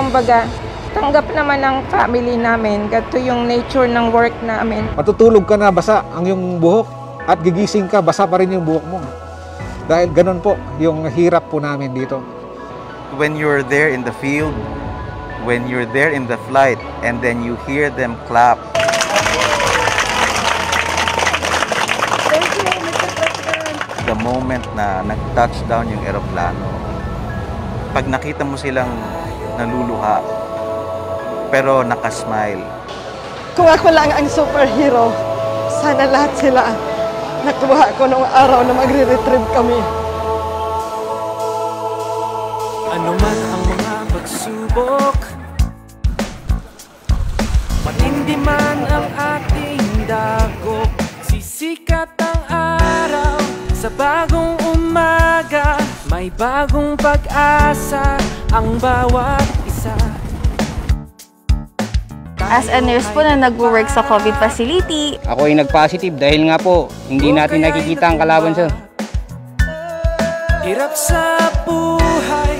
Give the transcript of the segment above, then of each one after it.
kumbaga, tanggap naman ng family namin. Gato yung nature ng work namin. Matutulog ka na basa ang iyong buhok at gigising ka basa pa rin yung buhok mo. Dahil ganun po yung hirap po namin dito. When you're there in the field, when you're there in the flight, and then you hear them clap. The moment na nag-touchdown yung eroplano, pag nakita mo silang naluluha, pero nakasmile. Kung ako lang ang superhero, sana lahat sila nakuha ko nung araw na magre-retrieve kami. Ano man ang mga pagsubok, matindi man ang ating dagok, sisikat ang araw sa bagong umaga, may bagong pag-asa ang bawat isa. As a nurse po na nag-work sa COVID facility, ako ay nag-positive dahil nga po hindi natin nakikita ang kalaban, sir. Hirap sa buhay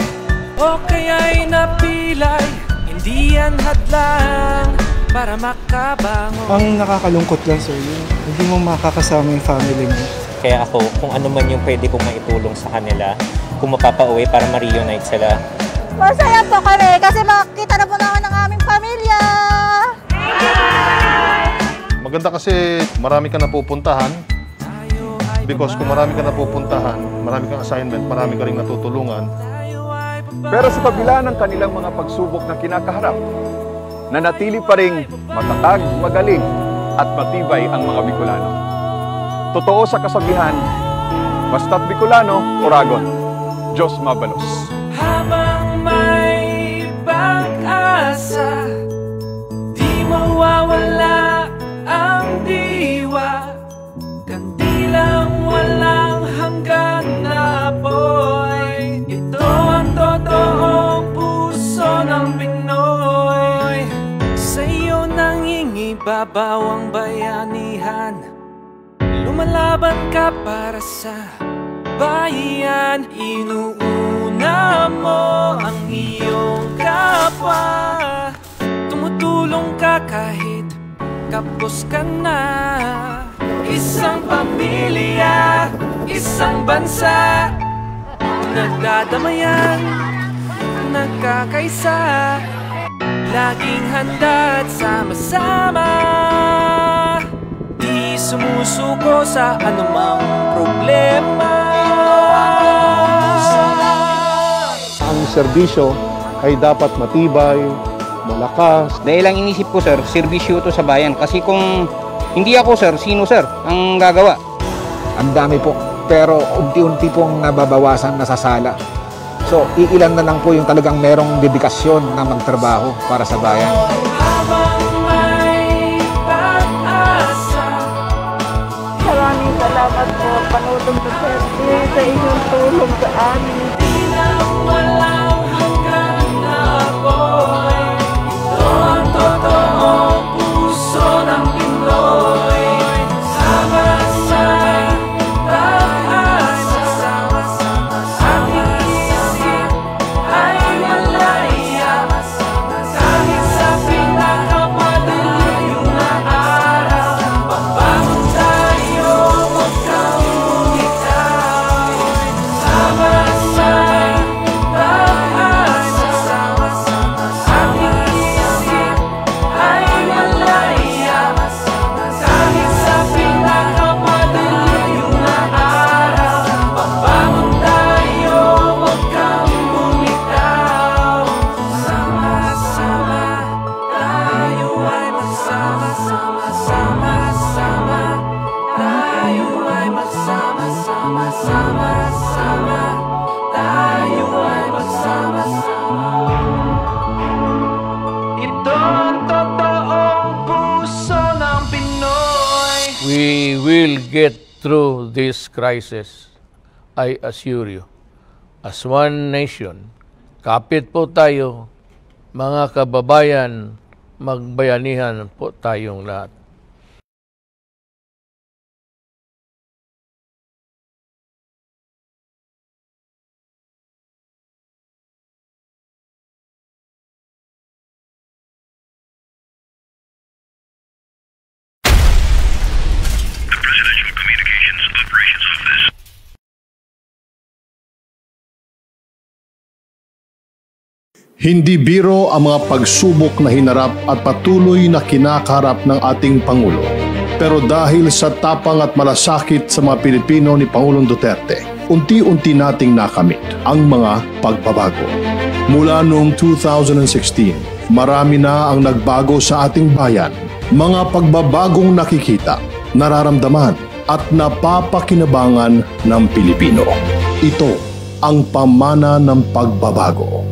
o kaya'y napilay, hindi yan hadlang para makabangon. Ang nakakalungkot lang, sir, hindi mo makakasama yung family mo. Kaya ako, kung ano man yung pwede kong maitulong sa kanila, kung mapapauwi para ma-reunite sila. masaya po kami kasi makikita na po namin ng aming pamilya. Maganda kasi marami ka napupuntahan. Because kung marami ka napupuntahan, marami kang assignment, marami ka ring natutulungan. Pero sa kabila ng kanilang mga pagsubok na kinakaharap, nanatili pa ring matatag, magaling at matibay ang mga Bicolano. Totoo sa kasabihan, basta't Bicolano, Oragon. Diyos mabalos. Habang may pag-asa, di mawawala ang diwa, kandilang walang hanggan na apoy. Ito ang totoong puso ng Pinoy. Sa iyo nangingibabaw ang bayanihan, lumalaban ka para sa bayan. Inuuna mo ang iyong kapwa, tumutulong ka kahit kapos ka na. Isang pamilya, isang bansa, nagdadamayan, nagkakaisa, laging handa at sama-sama, di sumusuko sa anumang problema. Ang serbisyo ay dapat matibay, malakas. Dahil ang inisip ko, sir, serbisyo to sa bayan. Kasi kung hindi ako, sir, sino, sir, ang gagawa? Ang dami po, pero unti-unti pong nababawasan, nasasala. So, iilan na lang po yung talagang merong dedikasyon na magtrabaho para sa bayan. Maraming salamat po, Pangulong Duterte, sa inyong tulong sa amin. Walang hanggan na apoy, ito ang totoong puso ng Pinoy. Sama-sama, pag-asa, ating isip ay malaya, kahit sa pinakamadayong na araw, pagbangon tayo, huwag kang bumitaw. Sama-sama, we will get through this crisis, I assure you. As one nation, kapit po tayo, mga kababayan, magbayanihan po tayong lahat. Hindi biro ang mga pagsubok na hinarap at patuloy na kinakaharap ng ating Pangulo. Pero dahil sa tapang at malasakit sa mga Pilipino ni Pangulong Duterte, unti-unti nating nakamit ang mga pagbabago. Mula noong 2016, marami na ang nagbago sa ating bayan. Mga pagbabagong nakikita, nararamdaman at napapakinabangan ng Pilipino. Ito ang pamana ng pagbabago.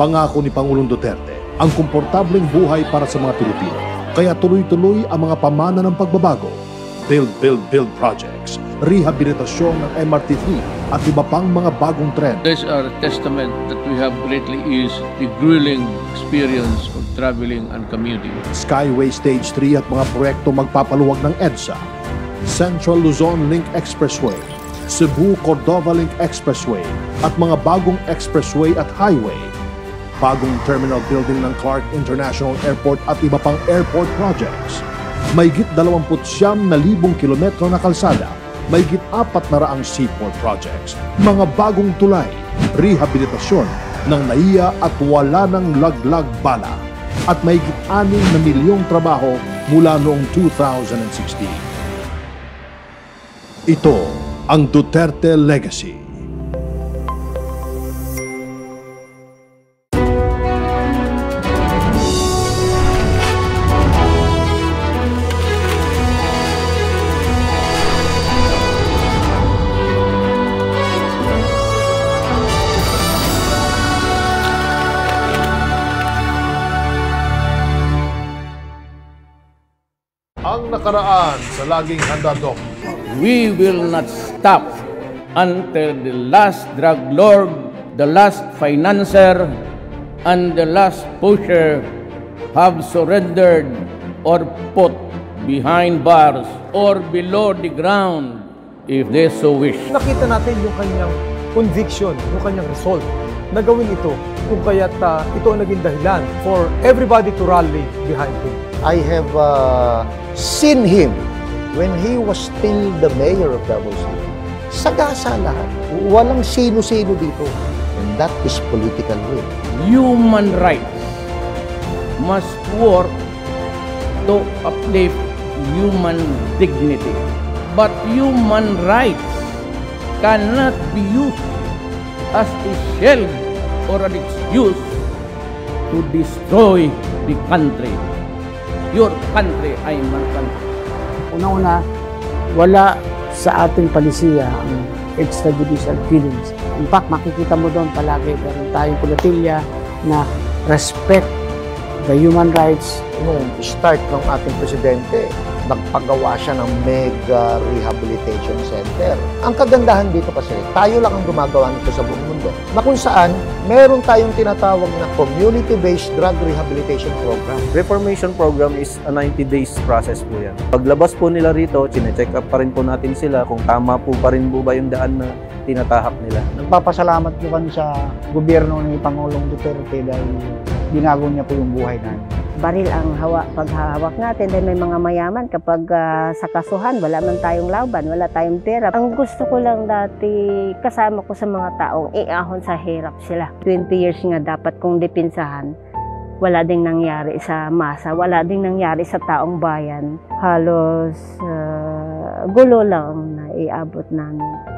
Pangako ni Pangulong Duterte ang komportableng buhay para sa mga Pilipino. Kaya tuloy-tuloy ang mga pamana ng pagbabago. Build, build, build projects, rehabilitasyon ng MRT3 at iba pang mga bagong trend. These are a testament that we have greatly eased the grueling experience of traveling and commuting. Skyway Stage 3 at mga proyekto magpapaluwag ng EDSA, Central Luzon Link Expressway, Cebu-Cordova Link Expressway at mga bagong expressway at highway, bagong terminal building ng Clark International Airport at iba pang airport projects. Mahigit 29,000 kilometro na kalsada, mahigit 400 seaport projects, mga bagong tulay, rehabilitasyon ng NAIA at wala ng laglag bala, at mahigit 6 na milyong trabaho mula noong 2016. Ito ang Duterte Legacy. Ang nakaraan sa Laging Handa, Doc. We will not stop until the last drug lord, the last financier, and the last pusher have surrendered or put behind bars or below the ground if they so wish. Nakita natin yung kanyang conviction, yung kanyang resolve na gawin ito kung kaya't ito ang naging dahilan for everybody to rally behind him. I have seen him when he was still the mayor of Davao City. Sagasa lahat. Walang sino-sino dito. And that is political will. Human rights must work to uplift human dignity. But human rights cannot be used as a shield or an excuse to destroy the country. Your country ay my country. Una-una, wala sa ating palisiya ang extrajudicial killings. In fact, makikita mo doon palagi meron tayong pulatilya na respect the human rights. Nung start ng ating presidente, nagpagawa siya ng mega rehabilitation center. Ang kagandahan dito kasi, tayo lang ang gumagawa nito sa buong mundo. Na kung saan, meron tayong tinatawag na community-based drug rehabilitation program. Reformation program is a 90 days process po yan. Paglabas po nila rito, chine-check up pa rin po natin sila kung tama po pa rin po ba yung daan na tinatahak nila. Nagpapasalamat po kami sa gobyerno ni Pangulong Duterte dahil binago niya po yung buhay namin. Baril ang paghahawak natin dahil may mga mayaman kapag sa kasuhan, wala man tayong laban, wala tayong pera. Ang gusto ko lang dati, kasama ko sa mga taong iahon sa hirap sila. 20 years nga dapat kong dipinsahan. Wala ding nangyari sa masa, wala ding nangyari sa taong bayan. Halos gulo lang na iabot namin.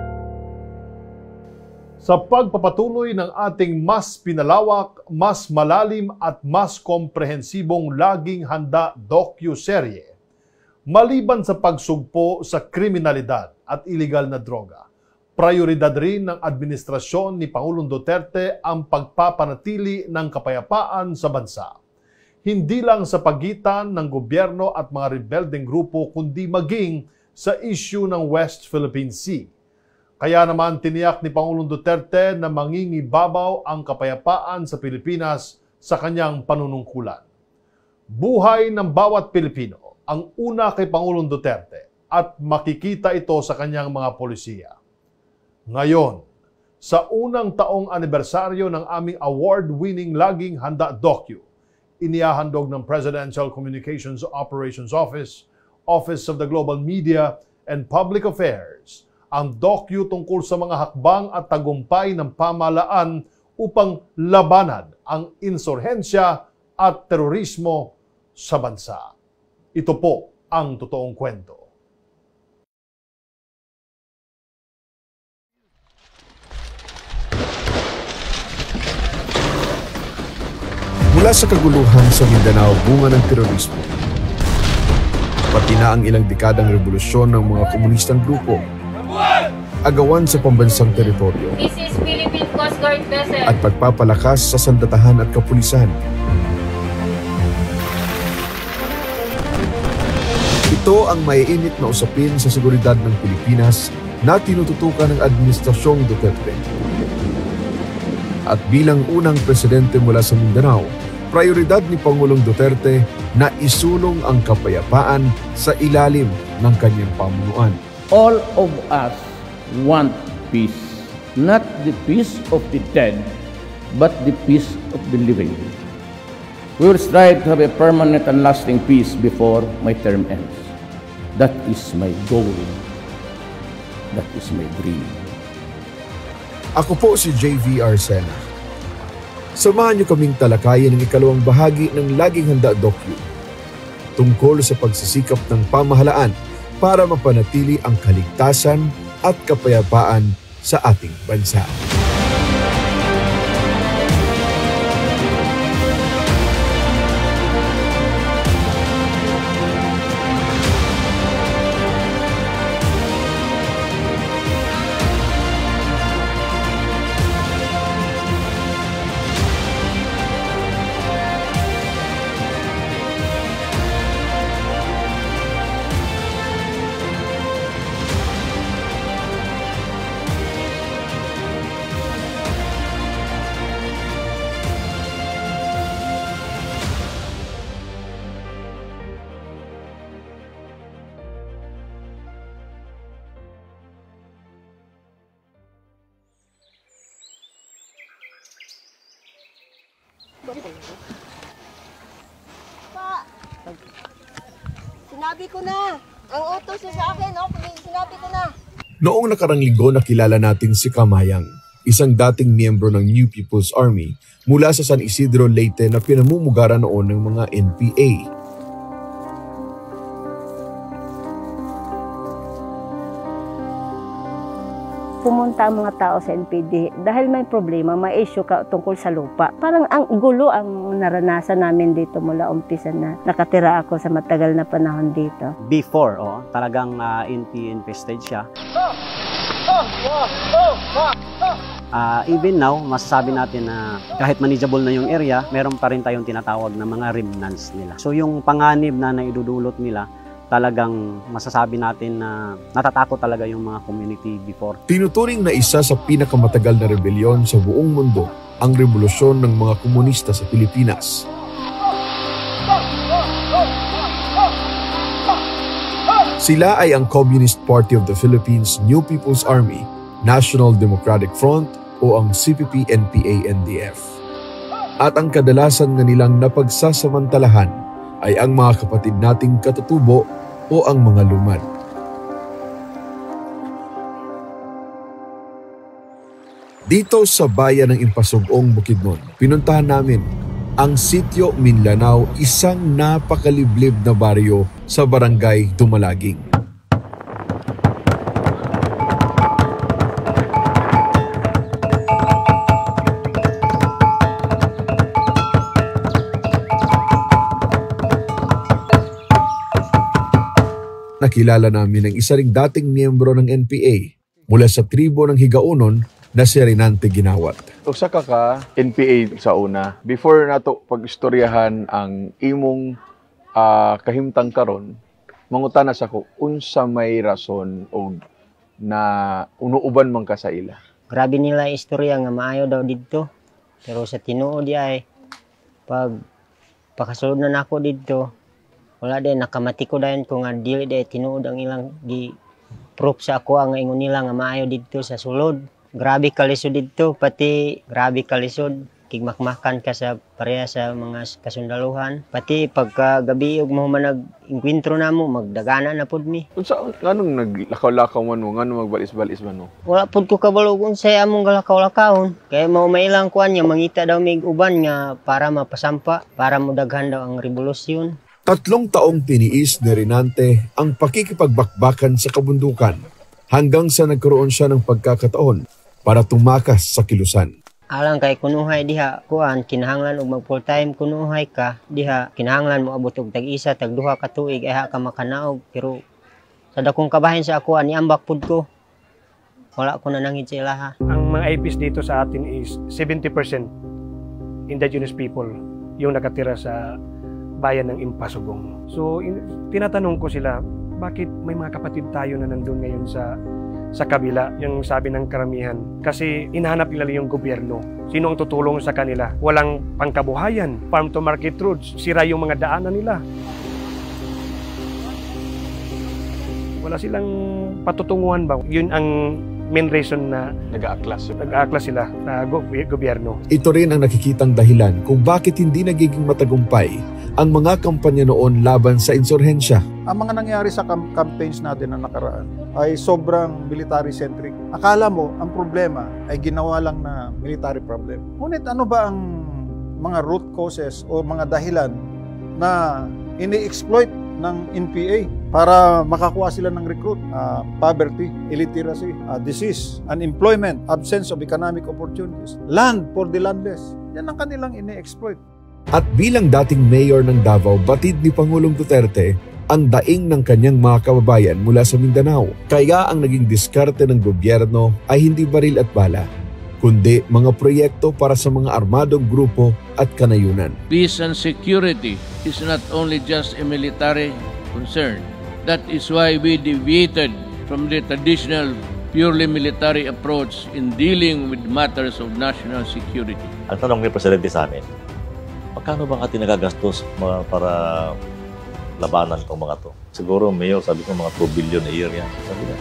Sa pagpapatuloy ng ating mas pinalawak, mas malalim at mas komprehensibong Laging Handa docu-serye, maliban sa pagsugpo sa kriminalidad at iligal na droga, prioridad rin ng administrasyon ni Pangulong Duterte ang pagpapanatili ng kapayapaan sa bansa. Hindi lang sa pagitan ng gobyerno at mga rebeldeng grupo, kundi maging sa issue ng West Philippine Sea. Kaya naman tiniyak ni Pangulong Duterte na mangingibabaw ang kapayapaan sa Pilipinas sa kanyang panunungkulan. Buhay ng bawat Pilipino ang una kay Pangulong Duterte at makikita ito sa kanyang mga polisiya. Ngayon, sa unang taong anibersaryo ng aming award-winning Laging Handa Docu, inihahandog ng Presidential Communications Operations Office Office of the Global Media and Public Affairs ang docu tungkol sa mga hakbang at tagumpay ng pamahalaan upang labanan ang insurhensya at terorismo sa bansa. Ito po ang totoong kwento. Mula sa kaguluhan sa Mindanao, bunga ng terorismo, pati na ang ilang dekadang revolusyon ng mga komunistang grupo, agawan sa pambansang teritoryo, This is Philippine Coast Guard vessel. at pagpapalakas sa sandatahan at kapulisan. Ito ang maiinit na usapin sa seguridad ng Pilipinas na tinututukan ng Administrasyong Duterte. At bilang unang presidente mula sa Mindanao, prioridad ni Pangulong Duterte na isulong ang kapayapaan sa ilalim ng kanyang pamunuan. All of us want peace, not the peace of the dead, but the peace of the living. We will strive to have a permanent and lasting peace before my term ends. That is my goal. That is my dream. Ako po si JV Arsena. Samahan niyo kaming talakayin ng ikalawang bahagi ng Laging Handa Docu tungkol sa pagsisikap ng pamahalaan para mapanatili ang kaligtasan at kapayapaan sa ating bansa. Pa, sinabi ko na. Ang utos niya sa akin, sinabi ko na. Noong nakarang linggo nakilala natin si Kamayang, isang dating miyembro ng New People's Army mula sa San Isidro, Leyte na pinamumugaran noon ng mga NPA. Pumunta ang mga tao sa NPD dahil may problema, may issue ka tungkol sa lupa. Parang ang gulo ang naranasan namin dito mula umpisa na nakatira ako sa matagal na panahon dito. Before, talagang NPA infested siya. Even now, masasabi natin na kahit manageable na yung area, meron pa rin tayong tinatawag na mga remnants nila. So yung panganib na naidudulot nila, talagang masasabi natin na natatakot talaga yung mga community before. Tinuturing na isa sa pinakamatagal na rebelyon sa buong mundo ang revolusyon ng mga komunista sa Pilipinas. Sila ay ang Communist Party of the Philippines, New People's Army, National Democratic Front o ang CPP-NPA-NDF. At ang kadalasan na nilang napagsasamantalahan ay ang mga kapatid nating katutubo o ang mga lumad. Dito sa bayan ng Impasugong, Bukidnon, pinuntahan namin ang Sitio Minlanao, isang napakaliblib na baryo sa barangay Dumalaging. Nakilala namin ang isa ring dating miyembro ng NPA mula sa tribo ng Higaunon na si Renante Ginawat. Usa ka NPA sa una. Before nato pag-istoryahan ang imong kahimtang karon, mangutana sa ko unsa may rason o na unuuban man ka sa ila. Grabe nila istorya nga maayo daw didto. Pero sa tinuod ay pag pakasulod na nako didto, wala din, nakamati ko dahil kung nga dili din tinuod ang ilang proof sa ako ang ingon nila nga maayo dito sa sulod. Grabe kalisod dito, pati grabe kalisod. makikigmakmakan ka sa pareha sa mga kasundaluhan. Pati pagkagabi ug mo man nag-inkwentro namo, magdagana na pud mi. Unsa nganong naglakaw-lakaw man mo, nganong magbalis-balis man mo? Wala pud ko kabalo kung say among galakaw-lakawon. Kaya mao mailang kuan nya mangita daw mig uban nga para mapasampa, para modaghan daw ang revolusyon. 3 taong tiniis ni Rinante ang pakikipagbakbakan sa kabundukan hanggang sa nagkaroon siya ng pagkakataon para tumakas sa kilusan. Alang kay kunuhay diha kuan kinahanglan og mag full time kunuhay ka diha kinahanglan mo abot og tag-isa tag duha ka tuig ay ka makanaog, pero sa dakong kabahin sa ako niambak pud ko. Wala ko na nangit sa ilaha. Ang mga IPs dito sa atin is 70% indigenous people yung nakatira sa bayan ng Impasugong. So tinatanong ko sila, bakit may mga kapatid tayo na nandun ngayon sa kabila, yung sabi ng karamihan. Kasi hinahanap nila yung gobyerno. Sino ang tutulong sa kanila? Walang pangkabuhayan, farm to market roads, sira yung mga daanan nila. Wala silang patutunguhan ba? Yun ang main reason na nag-aaklas sila na gobyerno. Ito rin ang nakikitang dahilan kung bakit hindi nagiging matagumpay ang mga kampanya noon laban sa insurhensya. Ang mga nangyari sa campaigns natin na nakaraan ay sobrang military-centric. Akala mo, ang problema ay ginawa lang na military problem. Ngunit ano ba ang mga root causes o mga dahilan na ini-exploit ng NPA para makakuha sila ng recruit? Poverty, illiteracy, disease, unemployment, absence of economic opportunities, land for the landless. Yan ang kanilang ini-exploit. At bilang dating mayor ng Davao, batid ni Pangulong Duterte ang daing ng kanyang mga kababayan mula sa Mindanao. Kaya ang naging diskarte ng gobyerno ay hindi baril at bala, kundi mga proyekto para sa mga armadong grupo at kanayunan. Peace and security is not only just a military concern. That is why we deviated from the traditional purely military approach in dealing with matters of national security. Ang tanong ni Presidente sa amin, magkano ba ating nagagastos para labanan itong mga to? Siguro, Mayor, sabi ko mga 2 billion a year yan. Sabi na,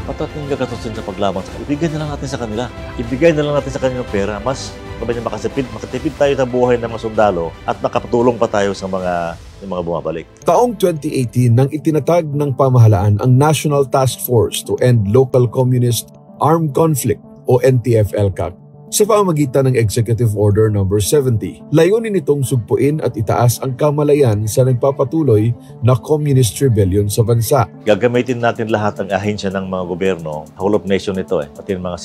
ba't ating gagastusin sa paglaban sa kanila? Ibigay na lang natin sa kanila. Ibigay na lang natin sa kanila pera. Mas makatipid tayo sa buhay ng mga sundalo at makapatulong pa tayo sa mga bumabalik. Taong 2018 nang itinatag ng pamahalaan ang National Task Force to End Local Communist Armed Conflict o NTF-ELCAC sa pamamagitan ng Executive Order No. 70. Layunin nitong sugpuin at itaas ang kamalayan sa nagpapatuloy na communist rebellion sa bansa. Gagamitin natin lahat ang ahensya ng mga gobyerno, whole of nation ito pati ng mga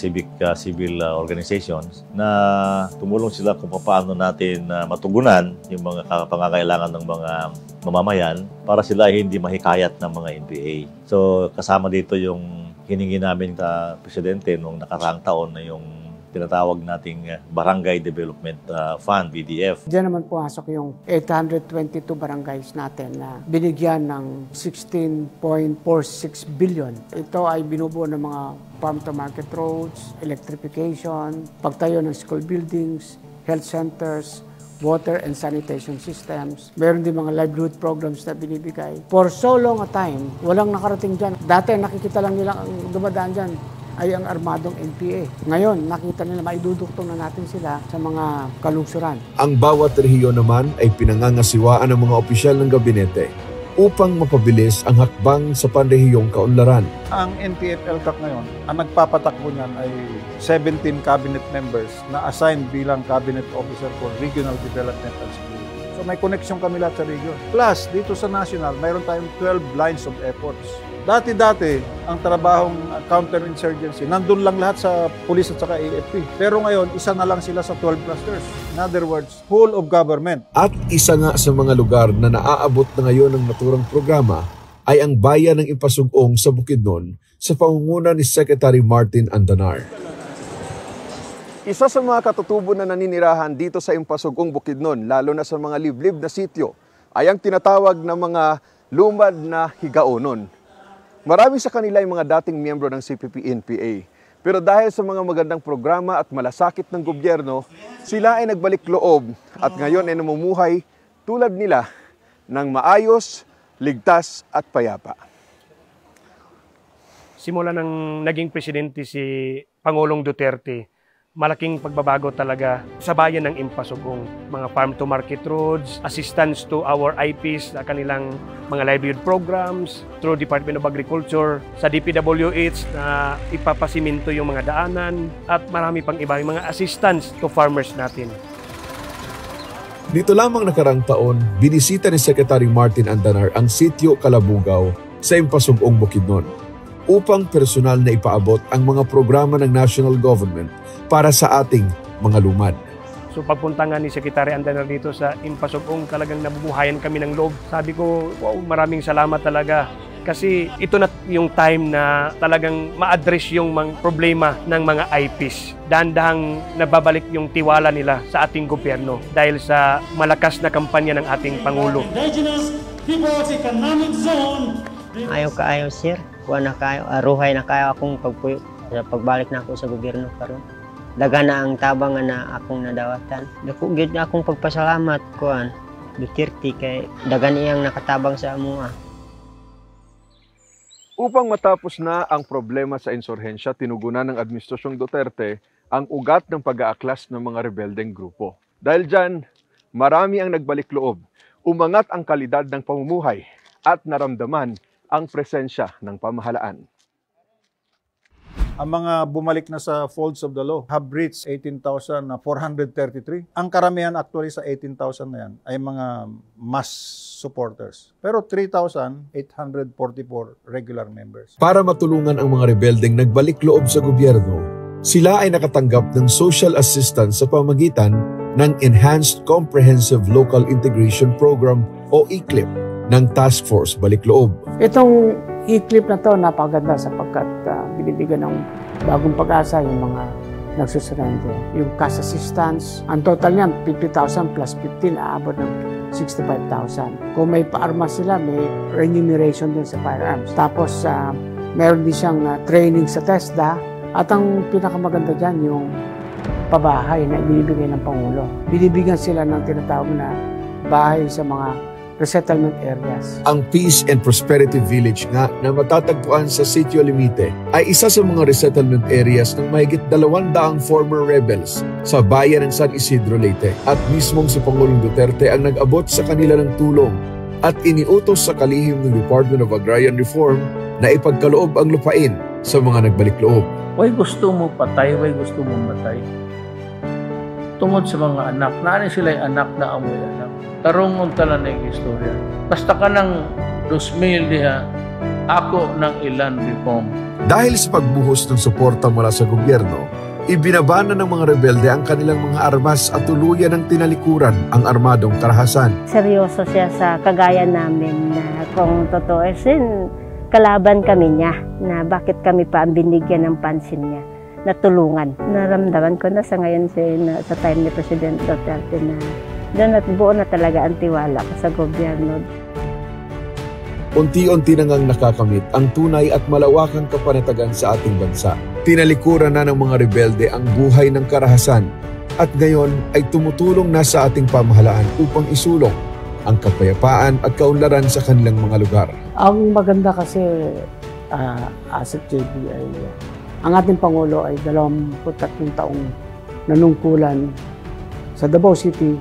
civil organizations na tumulong sila kung paano natin matugunan yung mga pangangailangan ng mga mamamayan para sila hindi mahikayat ng mga NPA. So kasama dito yung hiningi namin sa Presidente nung nakaraang taon na yung tinatawag nating Barangay Development Fund, BDF. Diyan naman pumasok yung 822 barangays natin na binigyan ng 16.46 billion. Ito ay binubuo ng mga farm-to-market roads, electrification, pagtayo ng school buildings, health centers, water and sanitation systems. Meron din mga livelihood programs na binibigay. For so long a time, walang nakarating dyan. Dati nakikita lang nila ang dumadaan dyan ay ang armadong NPA. Ngayon, nakita nila maiduduktong na natin sila sa mga kalungsuran. Ang bawat rehiyon naman ay pinangangasiwaan ng mga opisyal ng gabinete upang mapabilis ang hakbang sa panrehiyong kaunlaran. Ang NTF-ELCAC ngayon, ang nagpapatakbo niyan ay 17 cabinet members na assigned bilang cabinet officer for regional development and security. So may connection kami lahat sa region. Plus, dito sa national, mayroon tayong 12 lines of efforts. Dati-dati, ang trabahong counterinsurgency, nandun lang lahat sa police at saka AFP. Pero ngayon, isa na lang sila sa 12 clusters. In other words, whole of government. At isa nga sa mga lugar na naaabot na ngayon ng naturang programa ay ang bayan ng Impasugong sa Bukidnon sa pangunguna ni Secretary Martin Andanar. Isa sa mga katutubo na naninirahan dito sa Impasugong, Bukidnon, lalo na sa mga liblib na sityo, ay ang tinatawag na mga lumad na higaonon. Marami sa kanila ay mga dating miyembro ng CPP-NPA. Pero dahil sa mga magandang programa at malasakit ng gobyerno, sila ay nagbalik loob at ngayon ay namumuhay tulad nila ng maayos, ligtas at payapa. Simula nang naging presidente si Pangulong Duterte, malaking pagbabago talaga sa bayan ng Impasugong. Mga farm-to-market roads, assistance to our IPs sa kanilang mga livelihood programs, through Department of Agriculture, sa DPWH na ipapasiminto yung mga daanan, at marami pang iba, yung mga assistance to farmers natin. Dito lamang nakarang taon, binisita ni Secretary Martin Andanar ang sitio Kalabugaw sa Impasugong, Bukidnon upang personal na ipaabot ang mga programa ng national government para sa ating mga lumad. So pagpunta nga ni Secretary Andanar dito sa Impasugong, talagang nabubuhayan kami ng loob. Sabi ko, wow, maraming salamat talaga. Kasi ito na yung time na talagang ma-address yung mga problema ng mga IPs. Dahan-dahang nababalik yung tiwala nila sa ating gobyerno dahil sa malakas na kampanya ng ating Pangulo. Ayaw kaayo, sir. Kuha na kayo, aruhay na kayo akong pagbalik na ako sa gobyerno karon. Daga na ang tabang na akong nadawatan. Dako gyud akong pagpasalamat kuan Duterte kay dagan iyang nakatabang sa amuha. Upang matapos na ang problema sa insurhensya, tinugunan ng Administrasyong Duterte ang ugat ng pag-aaklas ng mga rebeldeng grupo. Dahil dyan, marami ang nagbalik loob, umangat ang kalidad ng pamumuhay at naramdaman ang presensya ng pamahalaan. Ang mga bumalik na sa folds of the law have reached 18,433. Ang karamihan actually sa 18,000 na yan ay mga mass supporters. Pero 3,844 regular members. Para matulungan ang mga rebeldeng nagbalik loob sa gobyerno, sila ay nakatanggap ng social assistance sa pamagitan ng Enhanced Comprehensive Local Integration Program o ECLIP ng Task Force Balik Loob. Itong e-clip na to napaganda sapagkat binibigyan ng bagong pag-asa yung mga nagsusurrender. Yung cash assistance, ang total niyan 50,000 plus 15, aabot ng 65,000. Kung may paarmas sila, may remuneration din sa firearms. Tapos meron din siyang training sa TESDA, at ang pinakamaganda dyan yung pabahay na binibigay ng Pangulo. Binibigyan sila ng tinatawag na bahay sa mga resettlement areas. Ang Peace and Prosperity Village nga na matatagpuan sa Sitio Limite ay isa sa mga resettlement areas ng mahigit 200 former rebels sa bayan ng San Isidro, Leyte. At mismong si Pangulong Duterte ang nag-abot sa kanila ng tulong at iniutos sa kalihim ng Department of Agrarian Reform na ipagkaloob ang lupain sa mga nagbalik loob. Way gusto mo patay, way gusto mo matay. Tungod sa mga anak, naanin sila yung anak na amoy anak. Tarungon tala na yung istorya. Basta ka ng 2,000 diha, ako ng ilan reform. Dahil sa pagbuhos ng suporta mula sa gobyerno, ibinabana ng mga rebelde ang kanilang mga armas at tuluyan ng tinalikuran ang armadong karahasan. Seryoso siya sa kagaya namin na kung totoo sin kalaban kami niya na bakit kami pa ang binigyan ng pansin niya na tulungan. Naramdaman ko na sa ngayon sa time ni President Duterte na doon at buo na talaga ang tiwala ko sa gobyerno. Unti-unti na ngang nakakamit ang tunay at malawakang kapanatagan sa ating bansa. Tinalikuran na ng mga rebelde ang buhay ng karahasan at ngayon ay tumutulong na sa ating pamahalaan upang isulong ang kapayapaan at kaunlaran sa kanilang mga lugar. Ang maganda kasi Asset JB ay ang ating Pangulo ay 23 taong nanungkulan sa Davao City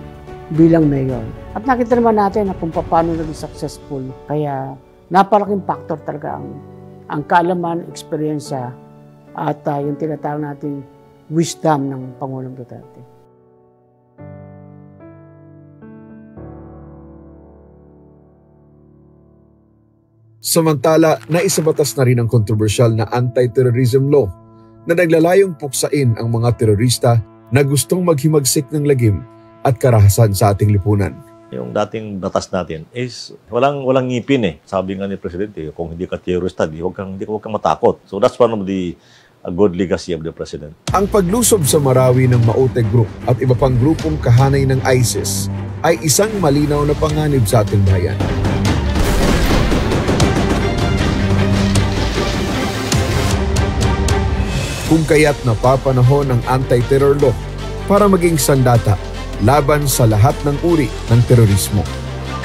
bilang mayor. At nakita naman natin na kung paano naging successful. Kaya napalaking factor talaga ang kaalaman, eksperyensya at yung tinatawag nating wisdom ng Pangulong Duterte. Samantala, naisabatas na rin ang kontrobersyal na anti-terrorism law na naglalayong puksain ang mga terorista na gustong maghimagsik ng lagim at karahasan sa ating lipunan. Yung dating batas natin is walang ngipin eh. Sabi nga ni Presidente, kung hindi ka terrorista, huwag kang matakot. So that's one of the good legacy of the President. Ang paglusob sa Marawi ng Maute Group at iba pang grupong kahanay ng ISIS ay isang malinaw na panganib sa ating bayan. Kung kaya't napapanahon ang anti-terror law para maging sandata laban sa lahat ng uri ng terorismo.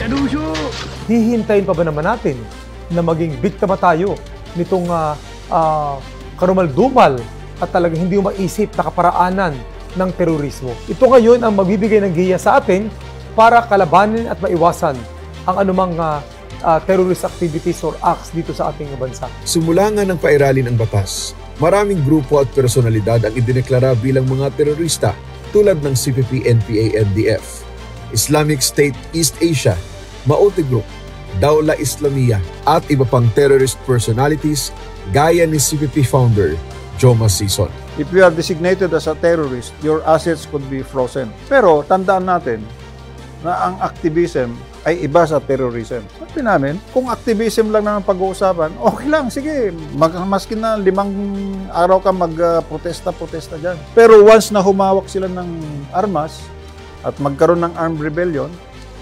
Kadusyo! Hihintayin pa ba naman natin na maging biktima tayo nitong karumal-dumal at talagang hindi mo maisip na kaparaanan ng terorismo. Ito ngayon ang magbibigay ng giya sa atin para kalabanin at maiwasan ang anumang terrorist activities or acts dito sa ating bansa. Simula nga ng pairalin ang batas, maraming grupo at personalidad ang idineklara bilang mga terorista tulad ng CPP, NPA, NDF, Islamic State East Asia, Maute Group, Dawla Islamiyah at iba pang terrorist personalities gaya ni CPP founder Joma Sison. If you are designated as a terrorist, your assets could be frozen. Pero tandaan natin na ang activism ay iba sa terrorism. Sabi namin, kung activism lang naman pag-uusapan, okay lang, sige, maskin na 5 araw ka mag-protesta dyan. Pero once na humawak sila ng armas at magkaroon ng armed rebellion,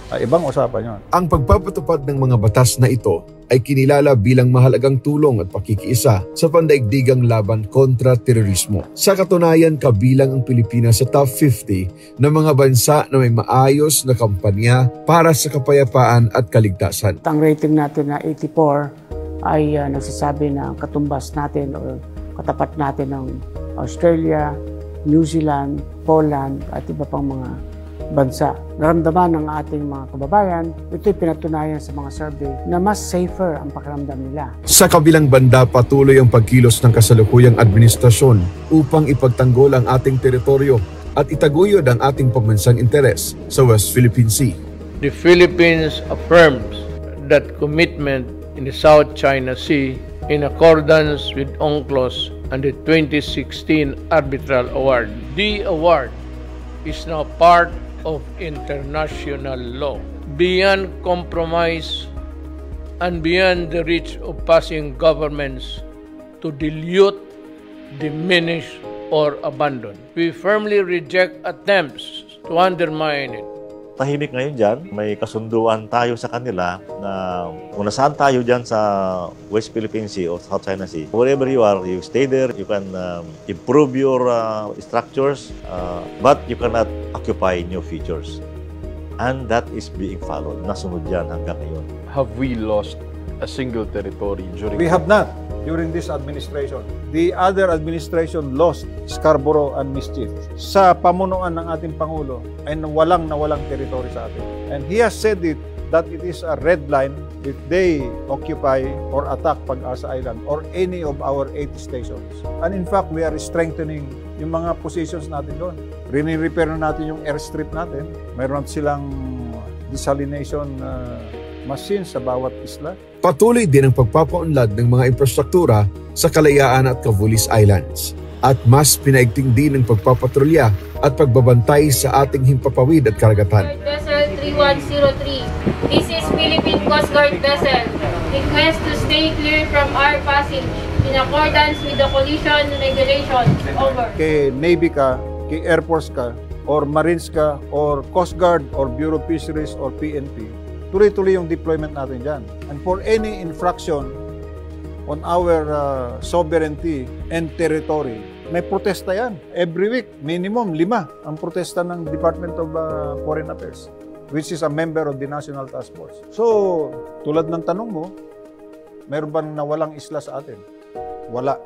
ay ibang usapan yun. Ang pagpapatupad ng mga batas na ito ay kinilala bilang mahalagang tulong at pakikiisa sa pandaigdigang laban kontra terorismo. Sa katunayan, kabilang ang Pilipinas sa top 50 ng mga bansa na may maayos na kampanya para sa kapayapaan at kaligtasan. Ang rating natin na 84 ay nagsasabi na katumbas natin o katapat natin ng Australia, New Zealand, Poland at iba pang mga bansa. Naramdaman ng ating mga kababayan, ito'y pinatunayan sa mga survey na mas safer ang pakiramdam nila. Sa kabilang banda, patuloy ang pagkilos ng kasalukuyang administrasyon upang ipagtanggol ang ating teritoryo at itaguyod ang ating pambansang interes sa West Philippine Sea. The Philippines affirms that commitment in the South China Sea in accordance with UNCLOS and the 2016 Arbitral Award. The award is now part of international law, beyond compromise and beyond the reach of passing governments to dilute, diminish, or abandon. We firmly reject attempts to undermine it. Tahimik ngayon dyan, may kasunduan tayo sa kanila na kung nasaan tayo dyan sa West Philippine Sea or South China Sea. Wherever you are, you stay there, you can improve your structures, but you cannot occupy new features. And that is being followed. Nasunod yan hanggang ngayon. Have we lost a single territory during... We have not during this administration. The other administration lost Scarborough and Mischief. Sa pamunuan ng ating Pangulo ay walang territory sa atin. And he has said it that it is a red line if they occupy or attack Pag-asa Island or any of our 80 stations. And in fact, we are strengthening yung mga positions natin doon. Rini-repair na natin yung airstrip natin. Mayroon silang desalination machines sa bawat isla. Patuloy din ang pagpapaunlad ng mga infrastruktura sa Kalayaan at Cavulis Islands. At mas pinaigting din ang pagpapatrolya at pagbabantay sa ating himpapawid at karagatan. Vessel 3103. This is Philippine Coast Guard vessel. Request to stay clear from our passage in accordance with the collision regulations. Over. Kay Navy ka, kay Air Force ka, or Marines ka, or Coast Guard, or Bureau of Fisheries, or PNP, tuloy-tuloy yung deployment natin dyan. And for any infraction on our sovereignty and territory, may protesta yan. Every week, minimum 5 ang protesta ng Department of Foreign Affairs, which is a member of the National Task Force. So, tulad ng tanong mo, meron bang nawalang isla sa atin? Wala.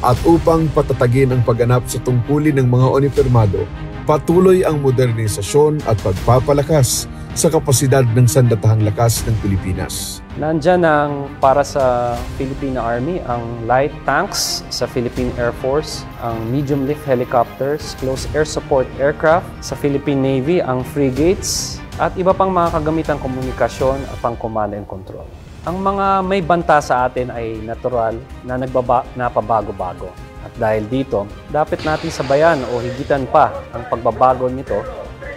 At upang patatagin ang pagganap sa tungkulin ng mga uniformado, patuloy ang modernisasyon at pagpapalakas sa kapasidad ng sandatahang lakas ng Pilipinas. Nandyan ang para sa Philippine Army ang light tanks sa Philippine Air Force, ang medium lift helicopters, close air support aircraft sa Philippine Navy, ang frigates at iba pang mga kagamitang komunikasyon at pang command and control. Ang mga may banta sa atin ay natural na napabago-bago. At dahil dito, dapat natin sabayan o higitan pa ang pagbabago nito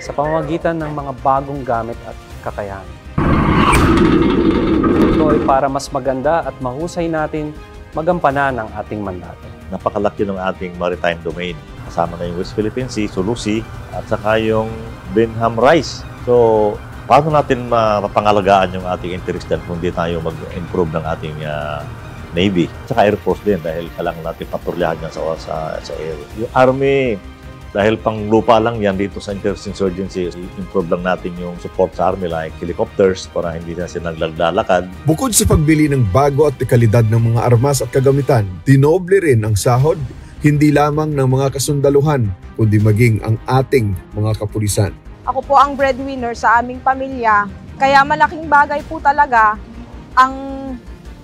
sa pamamagitan ng mga bagong gamit at kakayahan. Ito ay para mas maganda at mahusay natin magampanan ang ating mandato. Napakalaki ng ating maritime domain. Kasama na yung West Philippine Sea, Sulu Sea, at saka yung Benham Rise. So, paano natin mapangalagaan yung ating interest dyan kung di tayo mag-improve ng ating Navy? At saka Air Force din dahil kailangan natin patrolyahan yan sa air. Yung Army, Dahil pang lupa lang yan dito sa interinsurgency, improve lang natin yung support sa army like helicopters para hindi na sila naglalakad. Bukod sa pagbili ng bago at kalidad ng mga armas at kagamitan, dinoble rin ang sahod, hindi lamang ng mga kasundaluhan, kundi maging ang ating mga kapulisan. Ako po ang breadwinner sa aming pamilya, kaya malaking bagay po talaga ang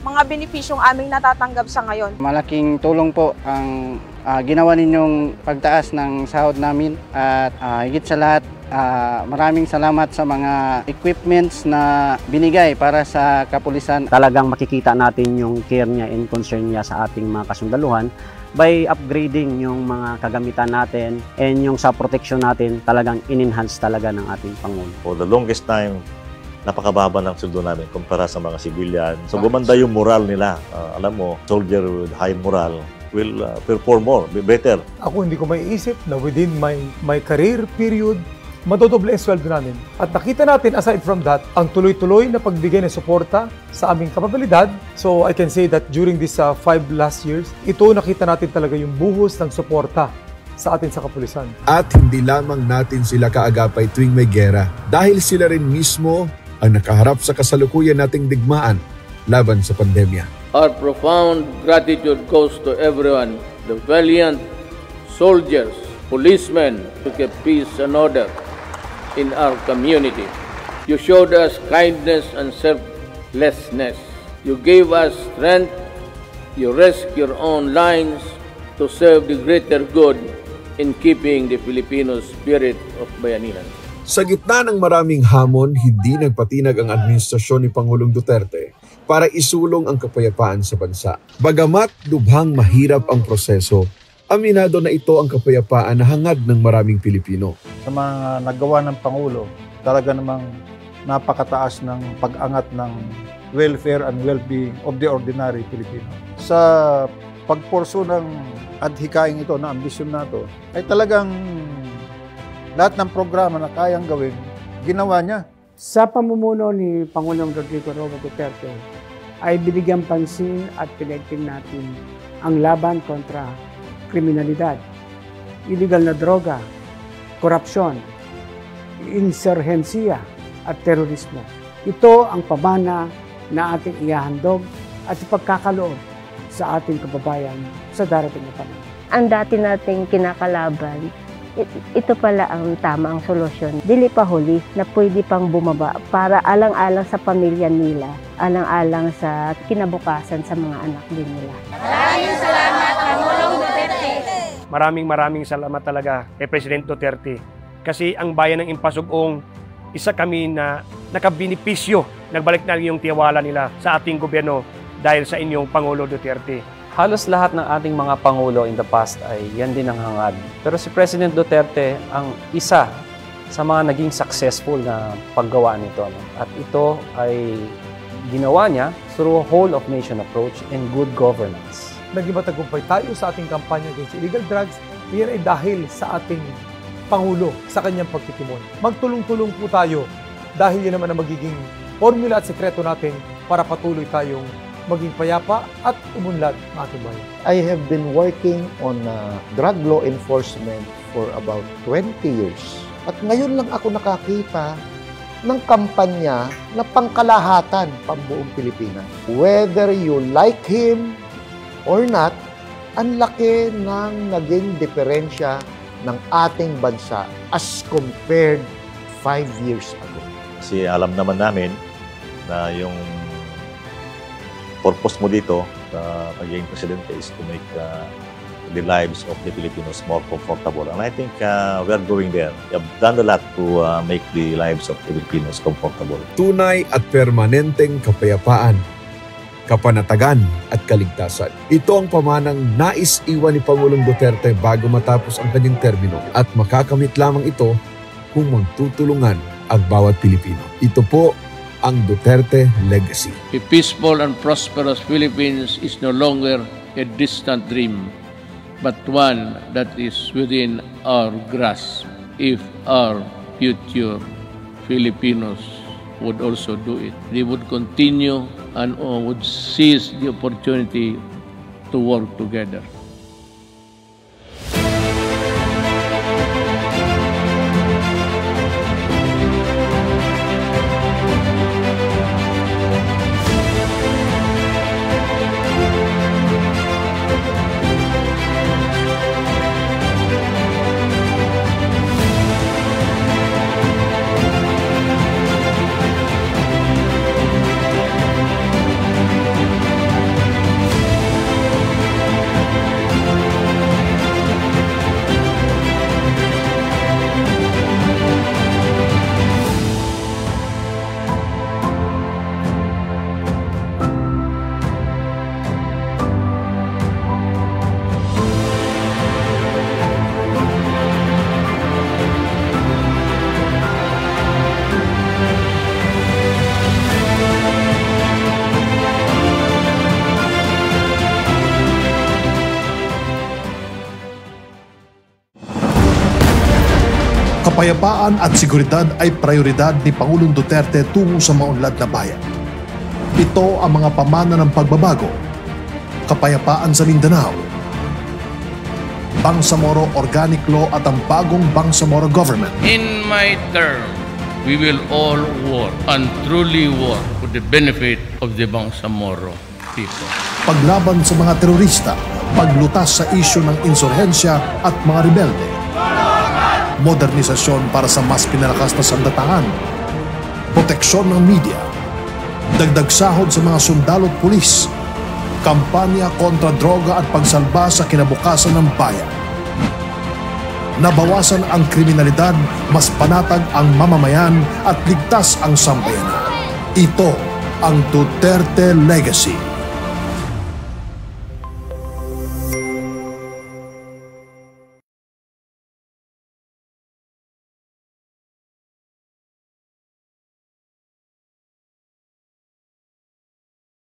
mga benepisyong aming natatanggap sa ngayon. Malaking tulong po ang ginawa ninyong pagtaas ng sahod namin at higit sa lahat, maraming salamat sa mga equipments na binigay para sa kapulisan. Talagang makikita natin yung care niya and concern niya sa ating mga kasundaluhan by upgrading yung mga kagamitan natin and yung sa protection natin talagang in-enhance talaga ng ating Pangulo. For the longest time, napakababa ng sweldo namin kumpara sa mga civilian. So gumanda yung moral nila. Alam mo, soldier with high moral will perform more, be better. Ako hindi ko maiisip na within my career period, madodoble ang sweldo namin. At nakita natin, aside from that, ang tuloy-tuloy na pagbigay ng suporta sa aming kapabilidad. So I can say that during these 5 last years, ito nakita natin talaga yung buhos ng suporta sa atin sa kapulisan. At hindi lamang natin sila kaagapay tuwing may gera, dahil sila rin mismo ang nakaharap sa kasalukuyan nating digmaan laban sa pandemya. Our profound gratitude goes to everyone, the valiant soldiers, policemen who kept peace and order in our community. You showed us kindness and selflessness. You gave us strength. You risked your own lives to serve the greater good in keeping the Filipino spirit of bayanihan. Sa gitna ng maraming hamon, hindi nagpatinag ang administrasyon ni Pangulong Duterte para isulong ang kapayapaan sa bansa. Bagamat lubhang mahirap ang proseso, aminado na ito ang kapayapaan na hangad ng maraming Pilipino. Sa mga nagawa ng Pangulo, talaga namang napakataas ng pag-angat ng welfare and well-being of the ordinary Filipino. Sa pagporso ng adhikaing ito, na ambisyon na ito, ay talagang lahat ng programa na kayang gawin, ginawa niya. Sa pamumuno ni Pangulong Rodrigo Roa Duterte, ay binigyan pansin at pinagting natin ang laban kontra kriminalidad, illegal na droga, korupsyon, insurhensiya at terorismo. Ito ang pamana na ating ihahandog at ipagkakaloob sa ating kababayan sa darating na panahon. Ang dati nating kinakalaban, ito pala ang tamang solusyon. Dili pa huli na pwede pang bumaba para alang-alang sa pamilya nila, alang-alang sa kinabukasan sa mga anak din nila. Maraming salamat, Pangulong Duterte! Maraming salamat talaga kay President Duterte. Kasi ang bayan ng Impasugong, isa kami na nakabinipisyo. Nagbalik na yung tiwala nila sa ating gobyerno dahil sa inyong Pangulo Duterte. Halos lahat ng ating mga Pangulo in the past ay yan din ang hangad. Pero si President Duterte ang isa sa mga naging successful na paggawa nito. At ito ay ginawa niya through a whole of nation approach and good governance. Naging matagumpay tayo sa ating kampanya against illegal drugs, iyan ay dahil sa ating Pangulo, sa kanyang pagtitimon. Magtulong-tulong po tayo dahil yan naman ang magiging formula at sekreto natin para patuloy tayong maging payapa at umunlad ng ating bayan. I have been working on drug law enforcement for about 20 years. At ngayon lang ako nakakita ng kampanya na pangkalahatan pambuong Pilipinas. Whether you like him or not, ang laki ng naging diferensya ng ating bansa as compared 5 years ago. Kasi alam naman namin na yung purpose mo dito sa pagiging presidente is to make the lives of the Filipinos more comfortable. And I think we are going there. We have done a lot to make the lives of the Filipinos comfortable. Tunay at permanenteng kapayapaan, kapanatagan at kaligtasan. Ito ang pamanang nais iwan ni Pangulong Duterte bago matapos ang kanyang termino at makakamit lamang ito kung magtutulungan ang bawat Pilipino. Ito po ang Duterte Legacy. A peaceful and prosperous Philippines is no longer a distant dream, but one that is within our grasp if our future Filipinos would also do it. They would continue and would seize the opportunity to work together. Kapayapaan at seguridad ay prioridad ni Pangulong Duterte tungo sa maunlad na bayan. Ito ang mga pamana ng pagbabago, kapayapaan sa Mindanao, Bangsamoro Organic Law at ang bagong Bangsamoro Government. In my term, we will all work and truly work for the benefit of the Bangsamoro people. Paglaban sa mga terorista, paglutas sa isyu ng insurhensya at mga rebelde. Modernisasyon para sa mas pinalakas na sandataan. Proteksyon ng media. Dagdag sahod sa mga sundalo at pulis. Kampanya kontra droga at pagsalba sa kinabukasan ng bayan. Nabawasan ang kriminalidad, mas panatag ang mamamayan at ligtas ang sambayanan. Ito ang Duterte Legacy.